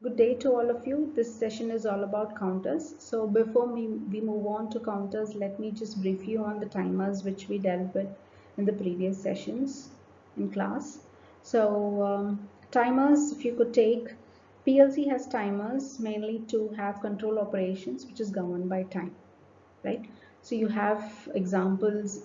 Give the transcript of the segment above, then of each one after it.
Good day to all of you. This session is all about counters. So before we move on to counters, let me just brief you on the timers which we dealt with in the previous sessions in class. So timers, if you could take, PLC has timers mainly to have control operations which is governed by time, right? So you have examples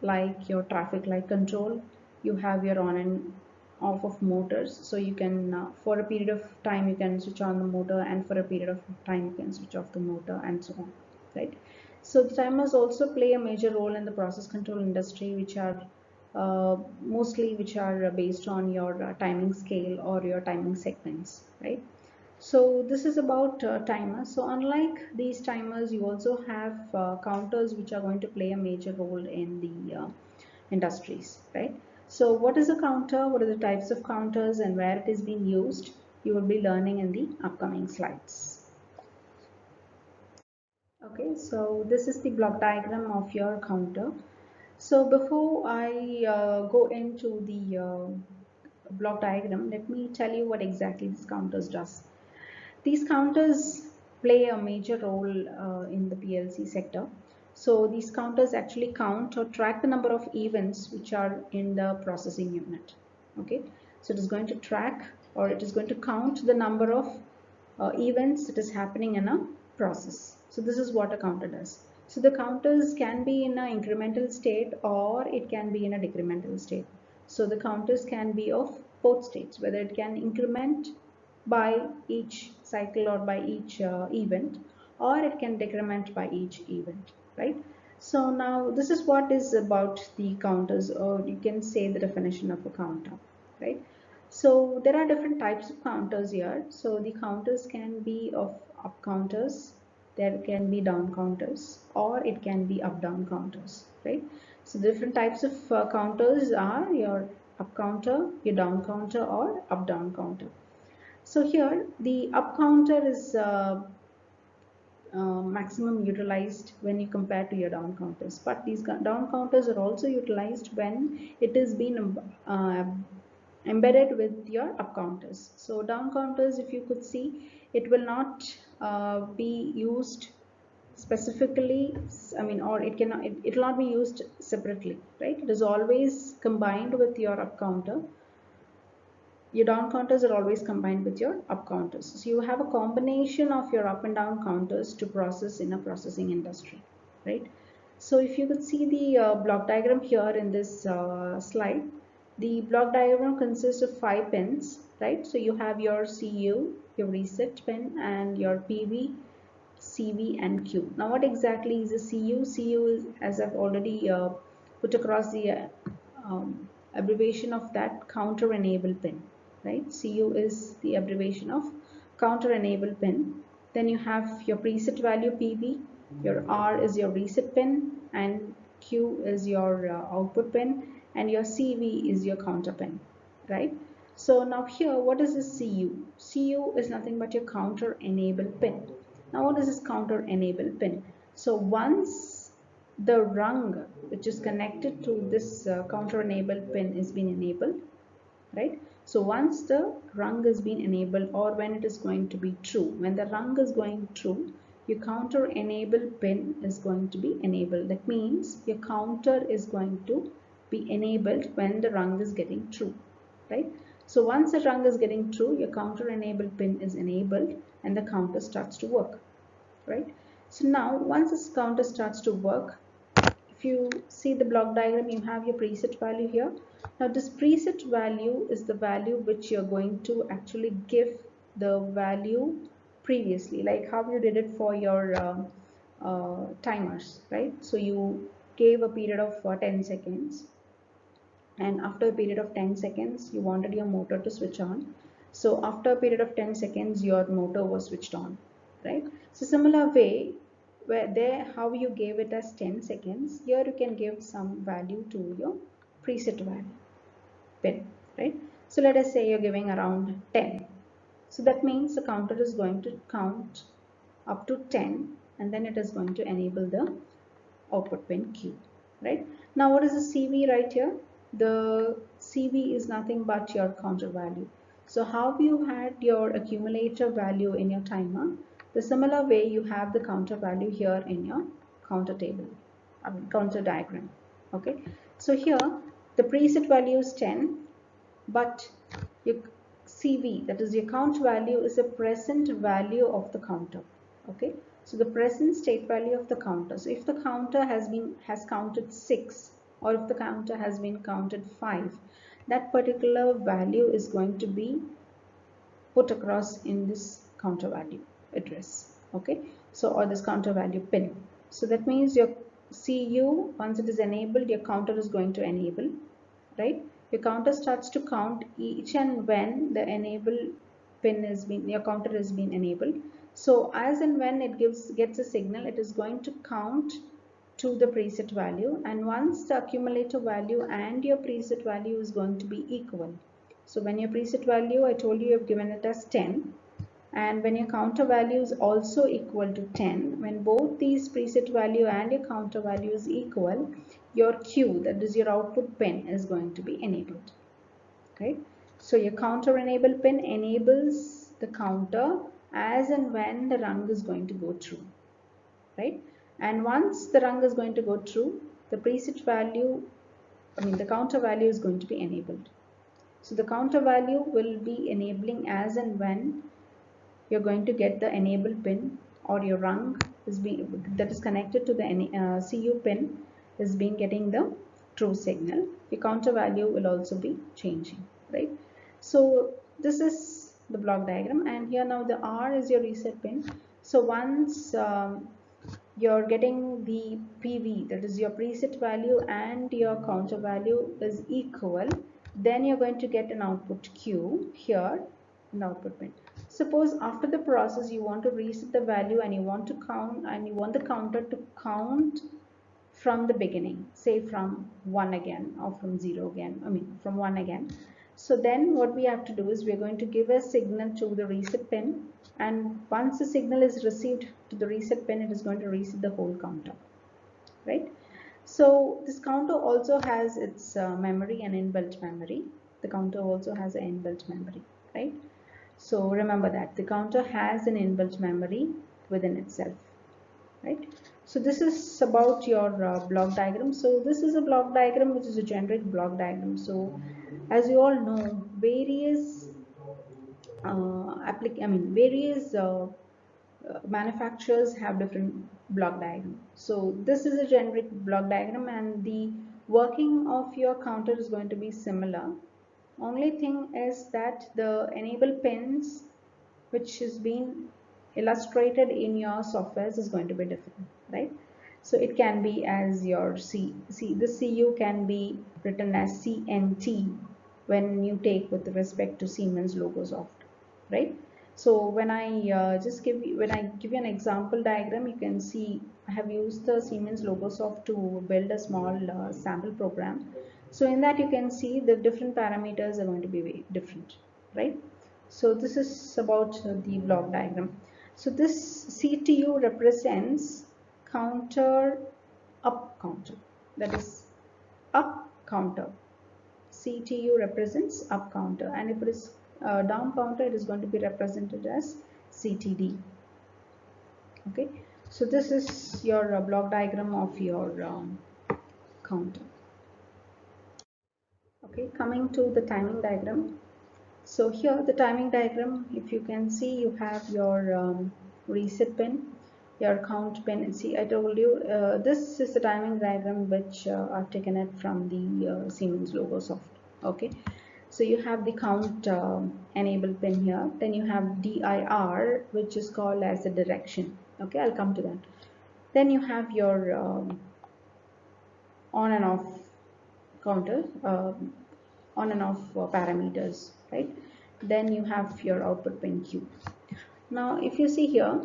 like your traffic light control, you have your on and off of motors. So you can, for a period of time, you can switch on the motor, and for a period of time, you can switch off the motor, and so on, right? So the timers also play a major role in the process control industry, which are mostly which are based on your timing scale or your timing sequence, right? So this is about timers. So unlike these timers, you also have counters which are going to play a major role in the industries, right? So what is a counter? What are the types of counters and where it is being used? You will be learning in the upcoming slides. Okay, so this is the block diagram of your counter. So before I go into the block diagram, let me tell you what exactly this counters does. These counters play a major role in the PLC sector. So these counters actually count or track the number of events which are in the processing unit. Okay, so it is going to track, or it is going to count the number of events that is happening in a process. So this is what a counter does. So the counters can be in an incremental state or it can be in a decremental state. So the counters can be of both states, whether it can increment by each cycle or by each event, or it can decrement by each event, right? So now this is what is about the counters, or you can say the definition of a counter, right? So there are different types of counters here. So the counters can be of up counters, there can be down counters, or it can be up down counters, right? So different types of counters are your up counter, your down counter, or up down counter. So here the up counter is maximum utilized when you compare to your down counters, but these down counters are also utilized when it is been embedded with your up counters. So down counters, if you could see, it will not be used specifically, I mean, or it cannot, it will not be used separately, right? It is always combined with your up counter. Your down counters are always combined with your up counters. So you have a combination of your up and down counters to process in a processing industry, right? So if you could see the block diagram here in this slide, the block diagram consists of 5 pins, right? So you have your CU, your reset pin, and your PV, CV, and Q. Now what exactly is a CU? CU is, as I've already put across the abbreviation of that, counter enable pin, right? CU is the abbreviation of counter enable pin. Then you have your preset value PV, your R is your reset pin, and Q is your output pin, and your CV is your counter pin, right? So now here, what is this CU? CU is nothing but your counter enable pin. Now what is this counter enable pin? So once the rung which is connected to this counter enable pin is being enabled, right? So once the rung is being enabled, or when it is going to be true, when the rung is going true, your counter enable pin is going to be enabled. That means your counter is going to be enabled when the rung is getting true, right? So once the rung is getting true, your counter enable pin is enabled and the counter starts to work, right? So now once this counter starts to work, if you see the block diagram, you have your preset value here. Now this preset value is the value which you're going to actually give the value previously, like how you did it for your timers, right? So you gave a period of 10 seconds, and after a period of 10 seconds you wanted your motor to switch on. So after a period of 10 seconds your motor was switched on, right? So similar way, where there how you gave it as 10 seconds, here you can give some value to your preset value pin, right? So let us say you're giving around 10. So that means the counter is going to count up to 10, and then it is going to enable the output pin Q, right? Now what is the CV right here? The CV is nothing but your counter value. So how you had your accumulator value in your timer, the similar way you have the counter value here in your counter table, counter diagram. Okay, so here the preset value is 10, but your CV, that is your count value, is a present value of the counter. Okay, so the present state value of the counter. So if the counter has counted 6, or if the counter has been counted 5, that particular value is going to be put across in this counter value address. Okay, so, or this counter value pin. So that means your CU, once it is enabled, your counter is going to enable, right? Your counter starts to count each and when the enable pin is been, your counter has been enabled. So as and when it gets a signal, it is going to count to the preset value, and once the accumulator value and your preset value is going to be equal. So when your preset value, I told you, have given it as 10, and when your counter value is also equal to 10, when both these preset value and your counter value is equal, your Q, that is your output pin, is going to be enabled. Right? So your counter enable pin enables the counter as and when the rung is going to go through. Right? And once the rung is going to go through, the preset value, the counter value is going to be enabled. So the counter value will be enabling as and when you're going to get the enable pin, or your rung is being, that is connected to the CU pin, is being getting the true signal. Your counter value will also be changing, right? So this is the block diagram, and here now the R is your reset pin. So once you're getting the PV, that is your preset value, and your counter value is equal, then you're going to get an output Q here in the output pin. Suppose after the process you want to reset the value, and you want to count, and you want the counter to count from the beginning, say from 1 again, or from 0 again, from 1 again. So then what we have to do is, we are going to give a signal to the reset pin, and once the signal is received to the reset pin, it is going to reset the whole counter, right? So this counter also has its memory and inbuilt memory. The counter also has an inbuilt memory, right? So remember that the counter has an inbuilt memory within itself, right? So this is about your block diagram. So this is a block diagram which is a generic block diagram. So as you all know, various various manufacturers have different block diagram. So this is a generic block diagram, and the working of your counter is going to be similar. Only thing is that the enable pins which is being illustrated in your softwares is going to be different, right? So it can be as your the CU can be written as CNT when you take with respect to Siemens Logosoft, right? So when I when I give you an example diagram, you can see I have used the Siemens Logosoft to build a small sample program. So in that you can see the different parameters are going to be very different, right? So this is about the block diagram. So this CTU represents counter up counter, that is up counter. CTU represents up counter, and if it is down counter, it is going to be represented as CTD. Okay, so this is your block diagram of your counter. Okay, coming to the timing diagram. So here the timing diagram, if you can see, you have your reset pin, your count pin. See, I told you this is the timing diagram which I've taken it from the Siemens Logosoft. Okay, so you have the count enable pin here. Then you have DIR, which is called as the direction. Okay, I'll come to that. Then you have your on and off counter, on and off parameters, right? Then you have your output pin Q. Now if you see here,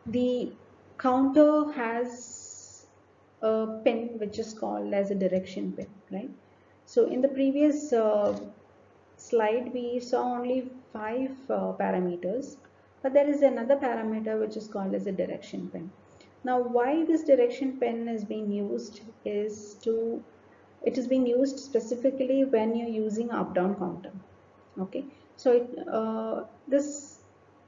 the counter has a pin which is called as a direction pin, right? So in the previous slide we saw only 5 parameters, but there is another parameter which is called as a direction pin. Now why this direction pin is being used is to it is being used specifically when you're using up down counter. Okay, so this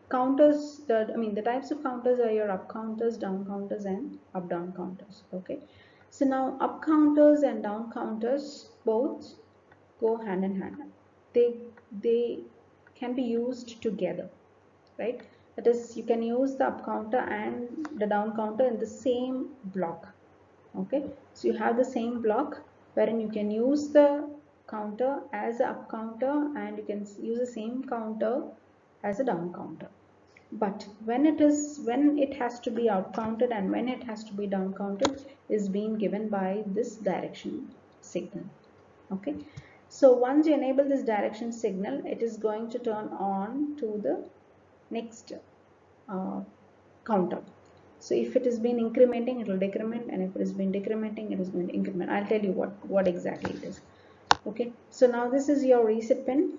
counters, the types of counters are your up counters, down counters, and up down counters. Okay, so now up counters and down counters both go hand in hand. They can be used together, right? That is, you can use the up counter and the down counter in the same block. Okay, so you have the same block wherein you can use the counter as a up counter and you can use the same counter as a down counter. But when it has to be out counted and when it has to be down counted is being given by this direction signal. Okay, so once you enable this direction signal, it is going to turn on to the next uh, counter. So if it has been incrementing, it will decrement, and if it has been decrementing, it is going to increment. I'll tell you what exactly it is. Okay, so now this is your reset pin.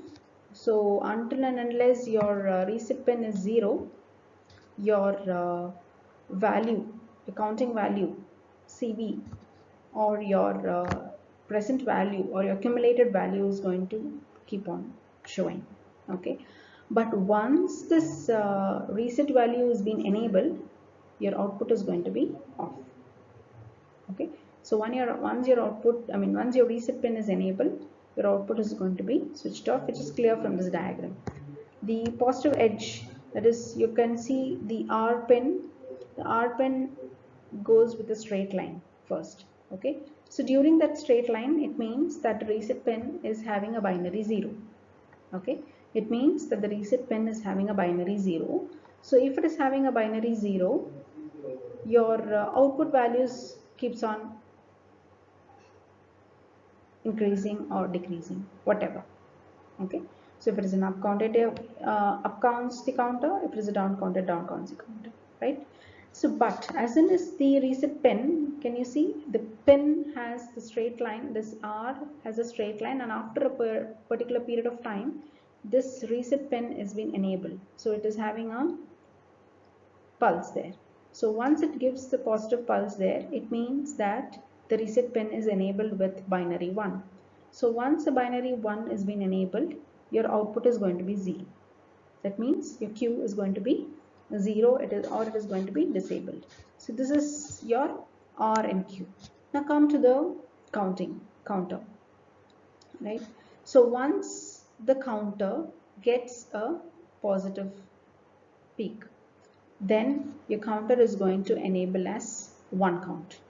So until and unless your reset pin is 0, your value, the counting value, CV, or your present value or your accumulated value is going to keep on showing. Okay, but once this reset value has been enabled, your output is going to be off. Okay, so once your output, once your reset pin is enabled, your output is going to be switched off, which is clear from this diagram. The positive edge, that is, you can see the R pin. The R pin goes with a straight line first. Okay, so during that straight line, it means that the reset pin is having a binary 0. Okay, it means that the reset pin is having a binary 0. So if it is having a binary 0, your output values keeps on increasing or decreasing, whatever. Okay, so if it is an up counted, up counts the counter. If it is a down counted, down counts the counter, right? So but as soon as the reset pin, can you see the pin has the straight line, this R has a straight line, and after a particular period of time, this reset pin is being enabled, so it is having a pulse there. So once it gives the positive pulse there, it means that the reset pin is enabled with binary 1. So once the binary 1 is being enabled, your output is going to be 0. That means your Q is going to be 0, or it is going to be disabled. So this is your R and Q. Now come to the counter, right? So once the counter gets a positive peak, then your counter is going to enable as 1 count,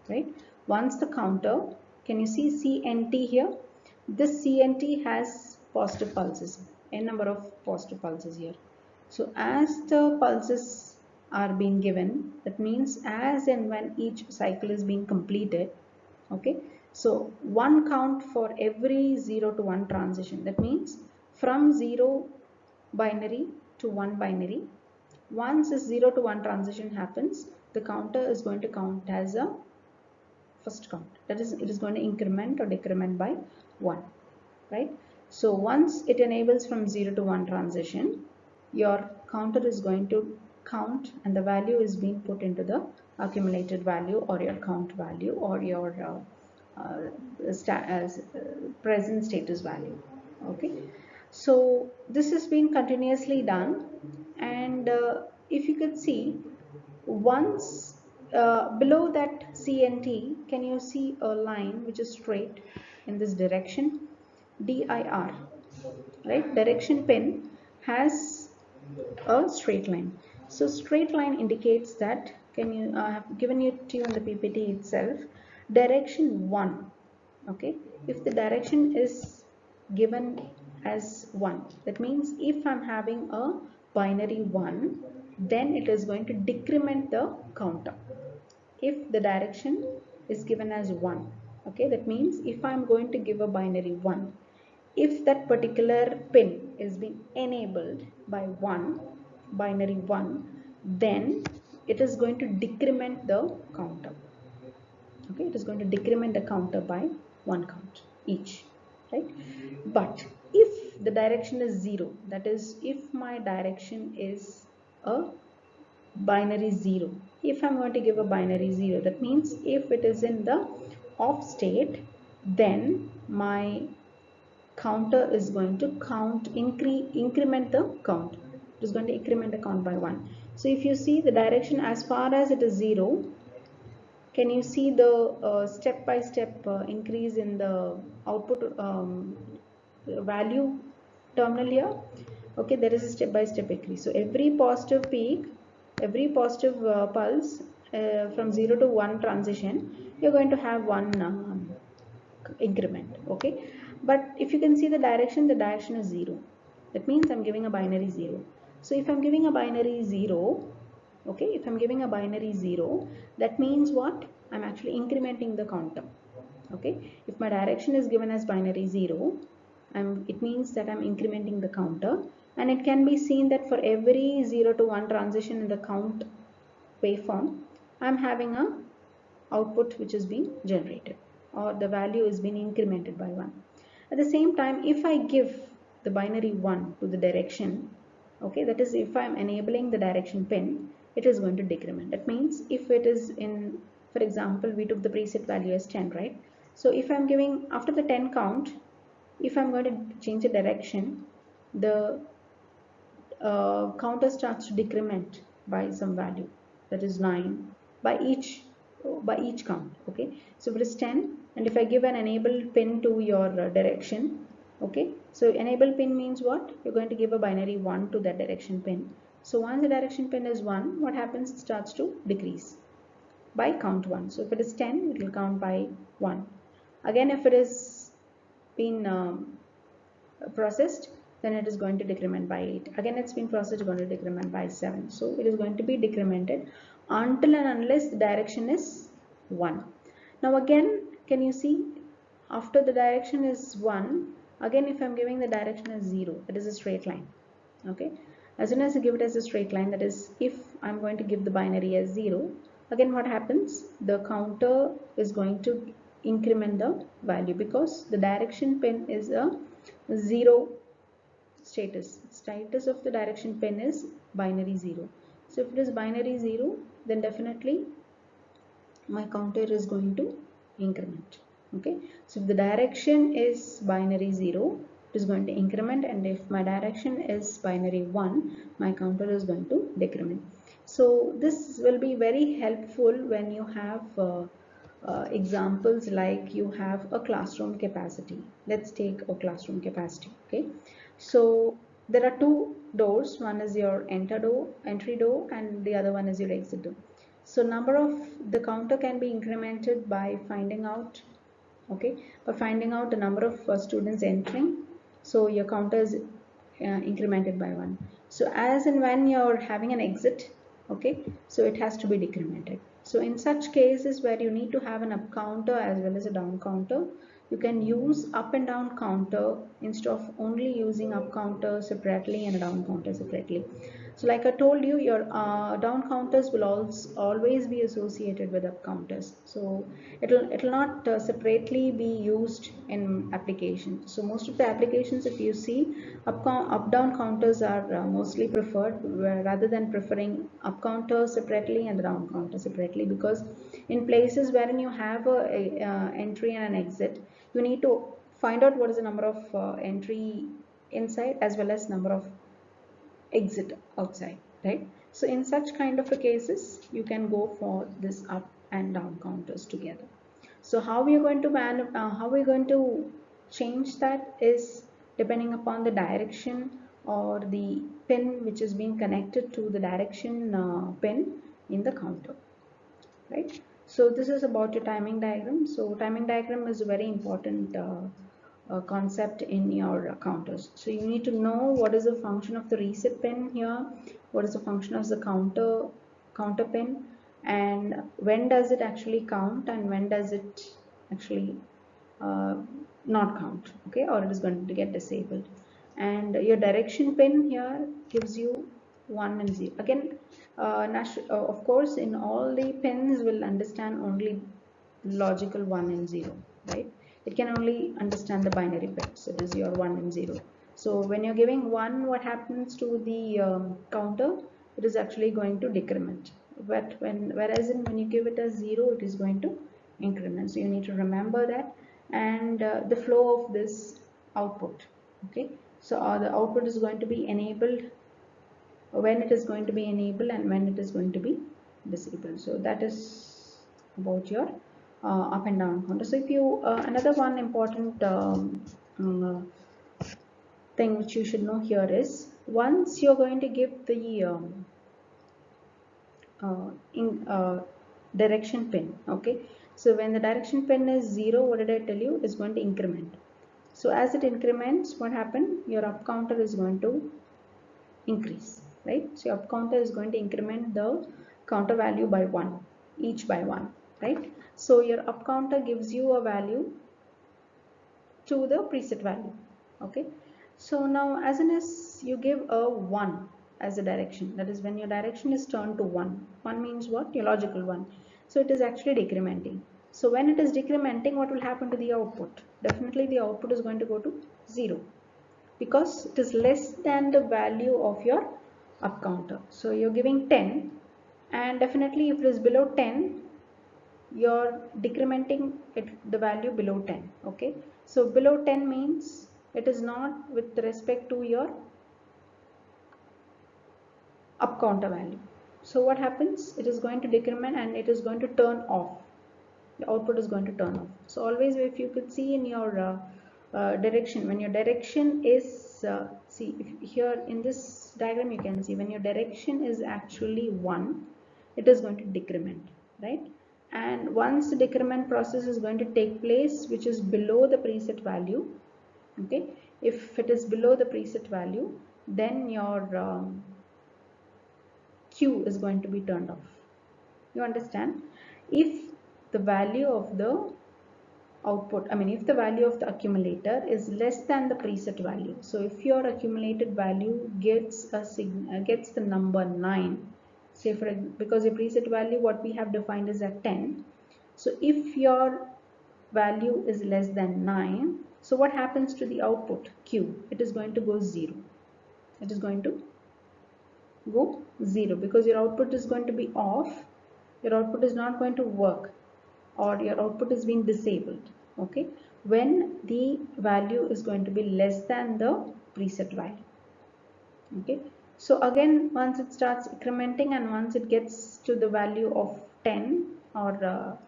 right? Once the counter, can you see CNT here? This CNT has positive pulses, n number of positive pulses here. So as the pulses are being given, that means as and when each cycle is being completed. Okay, so 1 count for every 0 to 1 transition. That means from 0 binary to 1 binary, once this 0 to 1 transition happens, the counter is going to count as a first count. That is, it is going to increment or decrement by 1, right? So once it enables from 0 to 1 transition, your counter is going to count and the value is being put into the accumulated value or your count value or your present status value. Okay, so this has been continuously done, and if you could see, once below that CNT, can you see a line which is straight in this direction? DIR, right? Direction pin has a straight line. So straight line indicates that, can you have given it to you in the PPT itself, direction 1. Okay, if the direction is given as 1, that means if I'm having a binary 1, then it is going to decrement the counter. If the direction is given as 1, okay, that means if I'm going to give a binary 1, if that particular pin is being enabled by 1, binary 1, then it is going to decrement the counter. Okay, it is going to decrement the counter by 1 count each, right? But if the direction is 0, that is, if my direction is a binary 0, if I'm going to give a binary 0, that means if it is in the off state, then my counter is going to increment the count. It is going to increment the count by 1. So if you see the direction as far as it is 0, can you see the step by step increase in the output value terminal here? Okay, there is a step by step increase. So every positive peak, every positive pulse from 0 to 1 transition, you're going to have one increment. Okay, but if you can see the direction is 0. That means I'm giving a binary 0. So if I'm giving a binary 0, okay, if I'm giving a binary 0, that means what? I'm actually incrementing the counter. Okay, if my direction is given as binary 0, it means that I'm incrementing the counter, and it can be seen that for every 0 to 1 transition in the count waveform, I'm having a output which is being generated, or the value is being incremented by 1. At the same time, if I give the binary 1 to the direction, okay, that is if I'm enabling the direction pin, it is going to decrement. That means if it is in, for example, we took the preset value as 10, right? So if I'm giving after the 10 count, if I'm going to change the direction, the counter starts to decrement by some value, that is 9 by each count. Okay, so if it is 10, and if I give an enable pin to your direction, okay, so enable pin means what? You're going to give a binary 1 to that direction pin. So once the direction pin is 1, what happens? It starts to decrease by count 1. So if it is 10, it will count by 1. Again, if it is been processed, then it is going to decrement by 8. Again, it's been processed, going to decrement by 7. So it is going to be decremented until and unless the direction is 1. Now again, can you see, after the direction is 1, again if I'm giving the direction as 0, that is a straight line. Okay, as soon as you give it as a straight line, that is if I'm going to give the binary as 0, again what happens? The counter is going to increment the value, because the direction pin is a 0 status of the direction pin is binary 0. So if it is binary 0, then definitely my counter is going to increment. Okay, so if the direction is binary 0, it is going to increment, and if my direction is binary 1, my counter is going to decrement. So this will be very helpful when you have examples like you have a classroom capacity. Let's take a classroom capacity. Okay, so there are two doors. One is your entry door, and the other one is your exit door. So number of the counter can be incremented by finding out, okay, by finding out the number of students entering. So your counter is incremented by 1. So as and when you're having an exit, okay, so it has to be decremented. So in such cases where you need to have an up counter as well as a down counter, you can use up and down counter instead of only using up counter separately and a down counter separately. So like I told you, your down counters will always be associated with up counters. So it'll not separately be used in application. So most of the applications, if you see, up down counters are mostly preferred, rather than preferring up counter separately and down counter separately, because in places wherein you have a entry and an exit, you need to find out what is the number of entry inside as well as number of exit outside, right? So in such kind of a cases, you can go for this up and down counters together. So how we are going to how we are going to change that is depending upon the direction or the pin which is being connected to the direction pin in the counter, right? So this is about your timing diagram. So timing diagram is a very important concept in your counters. So you need to know what is the function of the reset pin here, what is the function of the counter pin, and when does it actually count and when does it actually uh, not count, okay, or it is going to get disabled. And your direction pin here gives you 1 and 0. Again, of course, in all the pins will understand only logical 1 and 0, right? It can only understand the binary bits. It is your 1 and 0. So when you're giving 1, what happens to the counter? It is actually going to decrement. But when you give it as 0, it is going to increment. So you need to remember that. and the flow of this output. Okay, so the output is going to be enabled when it is going to be enabled and when it is going to be disabled. So that is about your up and down counter. So if you another one important thing which you should know here is, once you're going to give the in direction pin. Okay, so when the direction pin is 0, what did I tell you, is going to increment. So as it increments, what happened, your up counter is going to increase, right? So your up counter is going to increment the counter value by 1, each by 1, right? So your up counter gives you a value to the preset value. Okay, so now as soon as you give a 1 as a direction, that is when your direction is turned to 1, 1 means what, your logical 1, so it is actually decrementing. So when it is decrementing, what will happen to the output? Definitely the output is going to go to 0, because it is less than the value of your up counter. So you're giving 10, and definitely if it is below 10, you're decrementing it, the value below 10. Okay, so below 10 means it is not with respect to your up counter value. So what happens, it is going to decrement and it is going to turn off, the output is going to turn off. So always, if you could see in your direction, when your direction is see, if here in this diagram you can see, when your direction is actually 1, it is going to decrement, right? And once the decrement process is going to take place, which is below the preset value. Okay, if it is below the preset value, then your Q is going to be turned off. You understand? If the value of the output, I mean, if the value of the accumulator is less than the preset value, so if your accumulated value gets gets the number 9, say for, because your preset value what we have defined is at 10, so if your value is less than 9, so what happens to the output Q? It is going to go 0. It is going to go 0, because your output is going to be off, your output is not going to work, or your output is being disabled. Okay, when the value is going to be less than the preset value. Okay, so again, once it starts incrementing and once it gets to the value of 10, or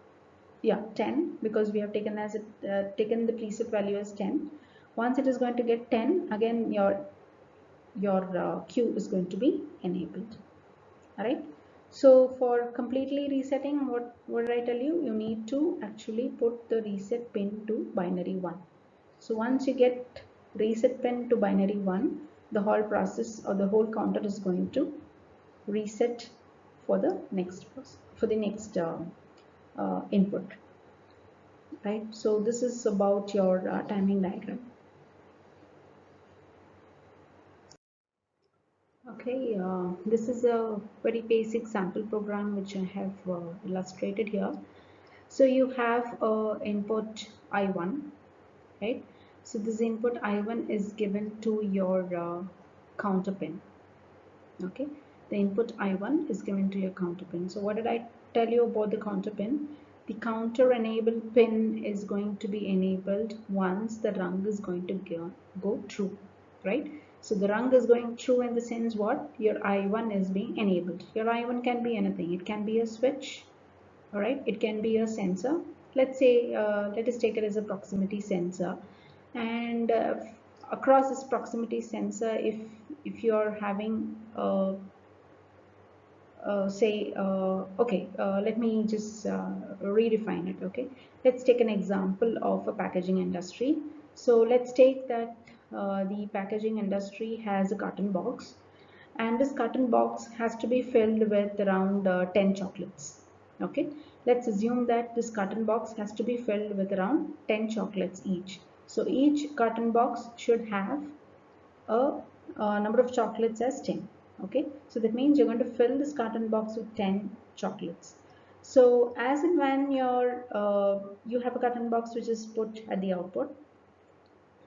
yeah, 10, because we have taken as it taken the preset value as 10. Once it is going to get 10, again your Q is going to be enabled. All right, so for completely resetting, what did I tell you, you need to actually put the reset pin to binary 1. So once you get reset pin to binary 1, the whole process or the whole counter is going to reset for the next input, right? So this is about your timing diagram. Okay, this is a very basic sample program which I have illustrated here. So you have input I1, right? So this input I1 is given to your counter pin. Okay, the input I1 is given to your counter pin. So what did I tell you about the counter pin? The counter enabled pin is going to be enabled once the rung is going to go true, right? So the rung is going true in the sense what? Your I1 is being enabled. Your I1 can be anything. It can be a switch, all right, it can be a sensor. Let's say let us take it as a proximity sensor, and across this proximity sensor, if you're having say okay, let me just redefine it. Okay, let's take an example of a packaging industry. So let's take that the packaging industry has a carton box, and this carton box has to be filled with around 10 chocolates. Okay, let's assume that this carton box has to be filled with around 10 chocolates each. So each carton box should have a, number of chocolates as 10. Okay, so that means you're going to fill this carton box with 10 chocolates. So as and when you have a carton box which is put at the output,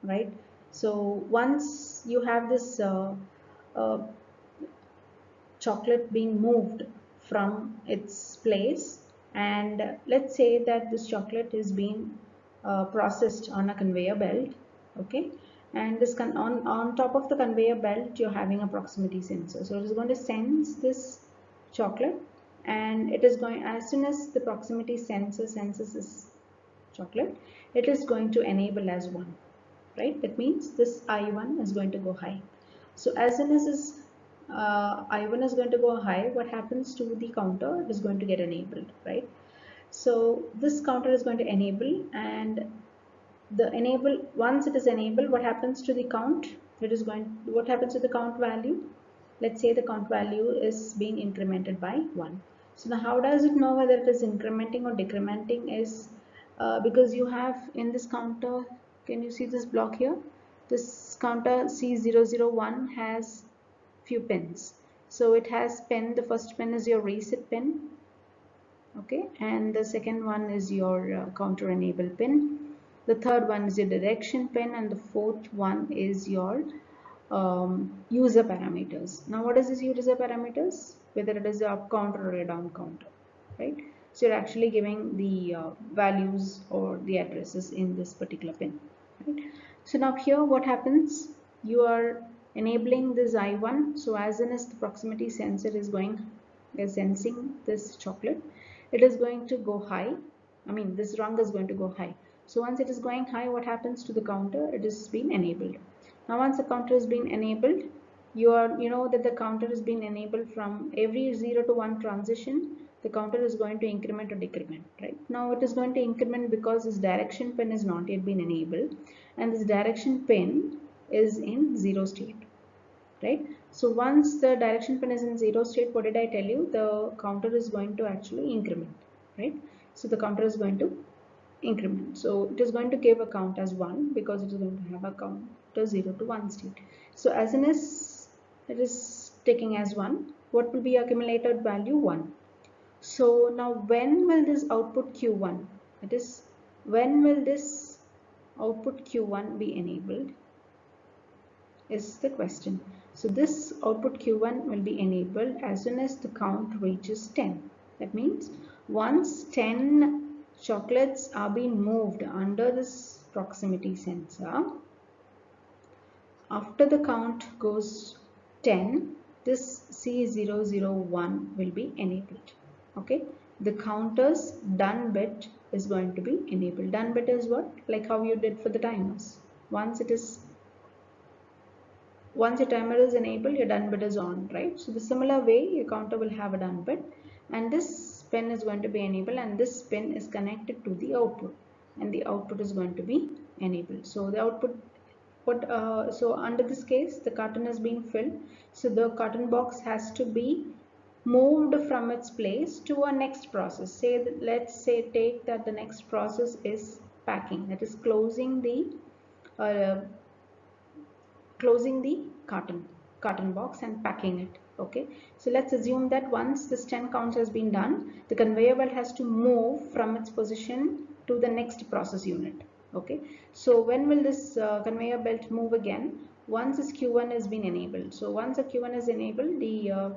right? So once you have this uh, chocolate being moved from its place, and let's say that this chocolate is being processed on a conveyor belt. Okay, and this on top of the conveyor belt you're having a proximity sensor, so it is going to sense this chocolate, and it is going, as soon as the proximity sensor senses this chocolate, it is going to enable as 1, right? That means this I1 is going to go high. So as soon as this I1 is going to go high, what happens to the counter? It is going to get enabled, right? So this counter is going to enable, and the enable, once it is enabled, what happens to the count? It is going, what happens to the count value? Let's say the count value is being incremented by 1. So now how does it know whether it is incrementing or decrementing? Is because you have in this counter, can you see this block here? This counter C001 has few pins. So it has pin, the first pin is your reset pin, okay, and the second one is your counter enable pin, the third one is your direction pin, and the fourth one is your user parameters. Now what is this user parameters? Whether it is a up counter or a down counter, right? So you're actually giving the values or the addresses in this particular pin, right? So now here what happens, you are enabling this I1, so as soon as the proximity sensor is sensing this chocolate, it is going to go high. I mean, this rung is going to go high. So once it is going high, what happens to the counter? It is being enabled. Now once the counter has been enabled, you know that the counter has been enabled from every 0 to 1 transition, the counter is going to increment or decrement, right? Now it is going to increment because this direction pin is not yet been enabled, and this direction pin is in 0 state, right? So once the direction pin is in 0 state, what did I tell you? The counter is going to actually increment, right? So the counter is going to increment. So it is going to give a count as 1 because it is going to have a counter 0 to 1 state. So as soon as it is taking as 1, what will be accumulated value? 1. So now when will this output Q1, that is, when will this output Q1 be enabled is the question. So this output Q1 will be enabled as soon as the count reaches 10. That means once 10 chocolates are being moved under this proximity sensor, after the count goes 10, this C001 will be enabled. Okay, the counter's done bit is going to be enabled. Done bit is what? Like how you did for the timers. Once your timer is enabled, your done bit is on, right? So the similar way, your counter will have a done bit, and this pin is going to be enabled, and this pin is connected to the output, and the output is going to be enabled. So the output, so under this case, the carton is being filled, so the carton box has to be moved from its place to a next process. Say that, let's say take that the next process is packing, that is uh, closing the carton box and packing it. Okay, so let's assume that once this 10 counts has been done, the conveyor belt has to move from its position to the next process unit. Okay, so when will this conveyor belt move again? Once this Q1 has been enabled. So once the Q1 is enabled, the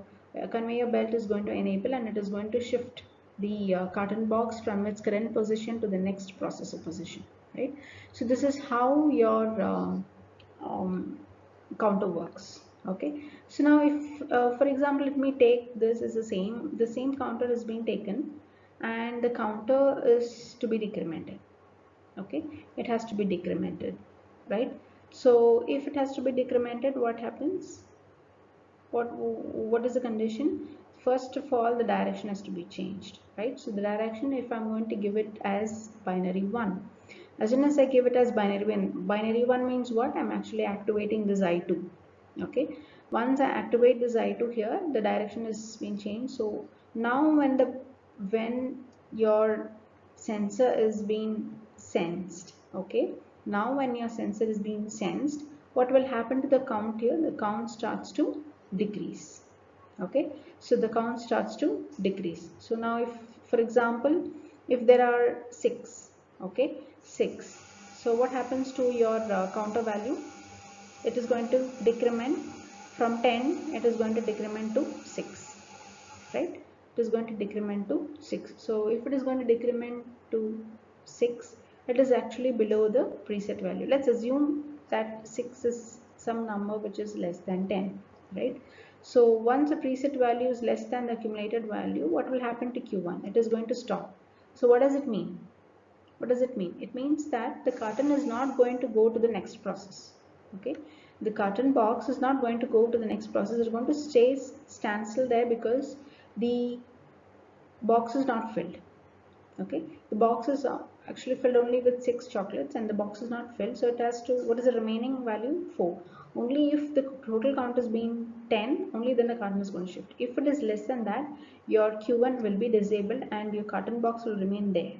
conveyor belt is going to enable, and it is going to shift the carton box from its current position to the next processor position, right? So this is how your um, counter works. Okay, so now if for example, let me take this as the same counter is being taken, and the counter is to be decremented. Okay, it has to be decremented, right? So if it has to be decremented, what happens? What is the condition? First of all, the direction has to be changed, right? So the direction, if I'm going to give it as binary 1, as soon as I give it as binary 1 means what? I'm actually activating this I2. Okay, once I activate this I2 here, the direction is being changed. So now when your sensor is being sensed, okay, now when your sensor is being sensed, what will happen to the count here? The count starts to decrease. Okay, so the count starts to decrease. So now if, for example, if there are 6, okay, 6, so what happens to your counter value? It is going to decrement from 10, it is going to decrement to 6, right? It is going to decrement to 6. So if it is going to decrement to 6, it is actually below the preset value. Let's assume that 6 is some number which is less than 10, right? So once the preset value is less than the accumulated value, what will happen to Q1? It is going to stop. So what does it mean? What does it mean? It means that the carton is not going to go to the next process. Okay, the carton box is not going to go to the next process. It's going to stay stand still there because the box is not filled. Okay, the box is actually filled only with 6 chocolates and the box is not filled, so it has to, what is the remaining value? 4. Only if the total count is being 10, only then the carton is going to shift. If it is less than that, your Q1 will be disabled and your carton box will remain there,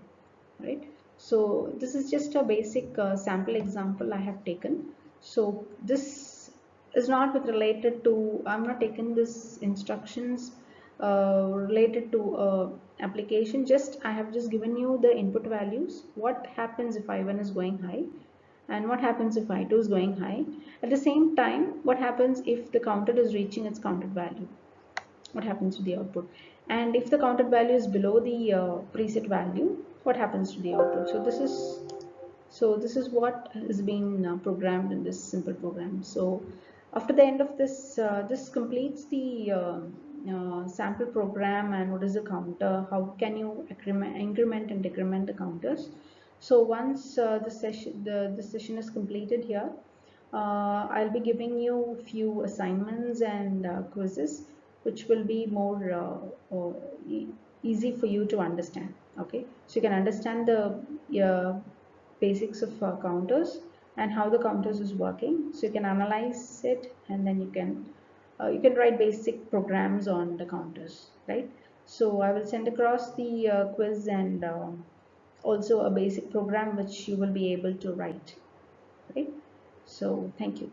right? So this is just a basic sample example I have taken. So this is not with related to, I'm not taking this instructions related to application, just I have just given you the input values. What happens if I1 is going high and what happens if I2 is going high? At the same time, what happens if the counter is reaching its counted value? What happens to the output? And if the counted value is below the preset value, what happens to the output? So this is what is being programmed in this simple program. So after the end of this, this completes the sample program and what is the counter, how can you increment and decrement the counters. So once the session is completed here, I'll be giving you a few assignments and quizzes which will be more easy for you to understand. Okay, so you can understand the basics of counters and how the counters is working, so you can analyze it and then you can write basic programs on the counters, right? So I will send across the quiz and also a basic program which you will be able to write, right? So thank you.